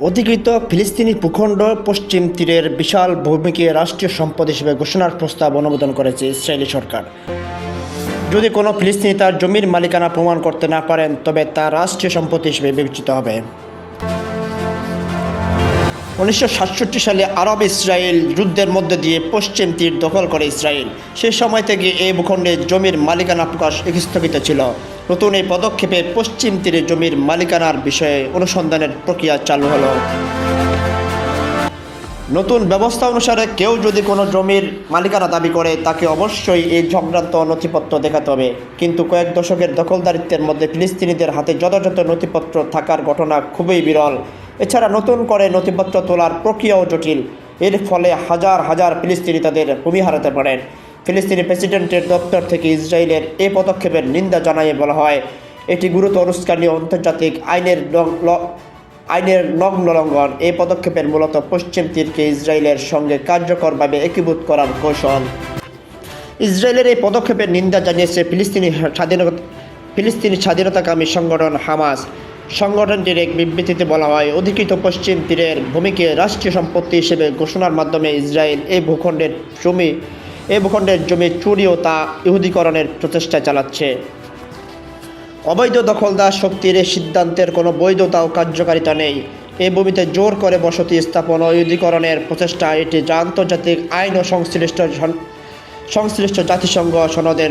অধিকৃত ফিলিস্তিনি ভূখণ্ড পশ্চিম তীরের বিশাল ভূমিকে রাষ্ট্রীয় সম্পদ হিসেবে ঘোষণার প্রস্তাব অনুমোদন করেছে ইসরায়েলি সরকার। যদি কোনো ফিলিস্তিনি তার জমির মালিকানা প্রমাণ করতে না পারেন, তবে তা রাষ্ট্রীয় সম্পত্তি হিসেবে বিবেচিত হবে। 1967 সালে আরব ইসরায়েল যুদ্ধের মধ্য দিয়ে পশ্চিম তীর দখল করে ইসরায়েল। সেই সময় থেকে এই ভূখণ্ডে জমির মালিকানা প্রকাশ স্থগিত ছিল। নতুন এই পদক্ষেপে পশ্চিম তীরে জমির মালিকানার বিষয়ে অনুসন্ধানের প্রক্রিয়া চালু হলো। নতুন ব্যবস্থা অনুসারে কেউ যদি কোনো জমির মালিকানা দাবি করে, তাকে অবশ্যই এই সংক্রান্ত নথিপত্র দেখাতে হবে। কিন্তু কয়েক দশকের দখলদারিত্বের মধ্যে ফিলিস্তিনিদের হাতে যথাযথ নথিপত্র থাকার ঘটনা খুবই বিরল। এছাড়া নতুন করে নথিপত্র তোলার প্রক্রিয়াও জটিল। এর ফলে হাজার হাজার ফিলিস্তিনি তাদের ভূমি হারাতে পারেন। ফিলিস্তিনি প্রেসিডেন্টের দপ্তর থেকে ইসরায়েলের এই পদক্ষেপের নিন্দা জানিয়ে বলা হয়, এটি গুরুতর উস্কানি ও আন্তর্জাতিক আইনের নগ্ন লঙ্ঘন। এই পদক্ষেপের মূলত পশ্চিম তীরকে ইসরায়েলের সঙ্গে কার্যকরভাবে একীভূত করার কৌশল। ইসরায়েলের এই পদক্ষেপের নিন্দা জানিয়েছে ফিলিস্তিনি স্বাধীনতাকামী সংগঠন হামাস। সংগঠনটির এক বিবৃতিতে বলা হয়, অধিকৃত পশ্চিম তীরের ভূমিকে রাষ্ট্রীয় সম্পত্তি হিসেবে ঘোষণার মাধ্যমে ইসরায়েল এই ভূখণ্ডের জমি চুরি ও তা ইহুদিকরণের প্রচেষ্টা চালাচ্ছে। অবৈধ দখলদার শক্তির এই সিদ্ধান্তের কোনো বৈধতা ও কার্যকারিতা নেই। এই ভূমিতে জোর করে বসতি স্থাপন ও ইহুদিকরণের প্রচেষ্টা এটি যা আন্তর্জাতিক আইন ও সংশ্লিষ্ট জাতিসংঘ সনদের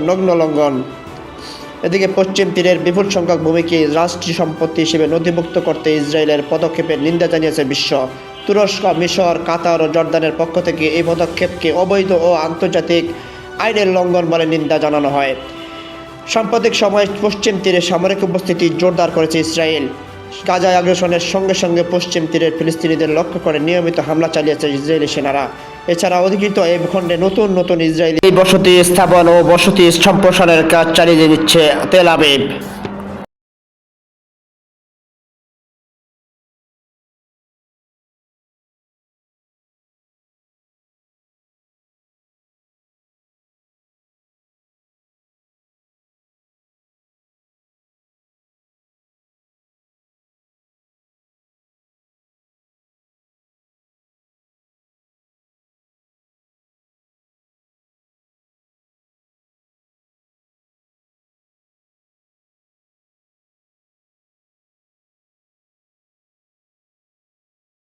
নগ্ন লঙ্ঘন। এদিকে পশ্চিম তীরের বিপুল সংখ্যক ভূমিকে রাষ্ট্রীয় সম্পত্তি হিসেবে নথিভুক্ত করতে ইসরায়েলের পদক্ষেপের নিন্দা জানিয়েছে বিশ্ব। তুরস্ক, মিশর, কাতার ও জর্দানের পক্ষ থেকে এই পদক্ষেপকে অবৈধ ও আন্তর্জাতিক আইনের লঙ্ঘন বলে নিন্দা জানানো হয়। সাম্প্রতিক সময়ে পশ্চিম তীরে সামরিক উপস্থিতি জোরদার করেছে ইসরায়েল। গাজায় আগ্রাসনের সঙ্গে সঙ্গে পশ্চিম তীরের ফিলিস্তিনিদের লক্ষ্য করে নিয়মিত হামলা চালিয়েছে ইসরায়েলি সেনারা। এছাড়া অধিকৃত এই ভূখণ্ডে নতুন ইসরায়েলি বসতি স্থাপন ও বসতি সম্প্রসারণের কাজ চালিয়ে দিচ্ছে তেল আবিব।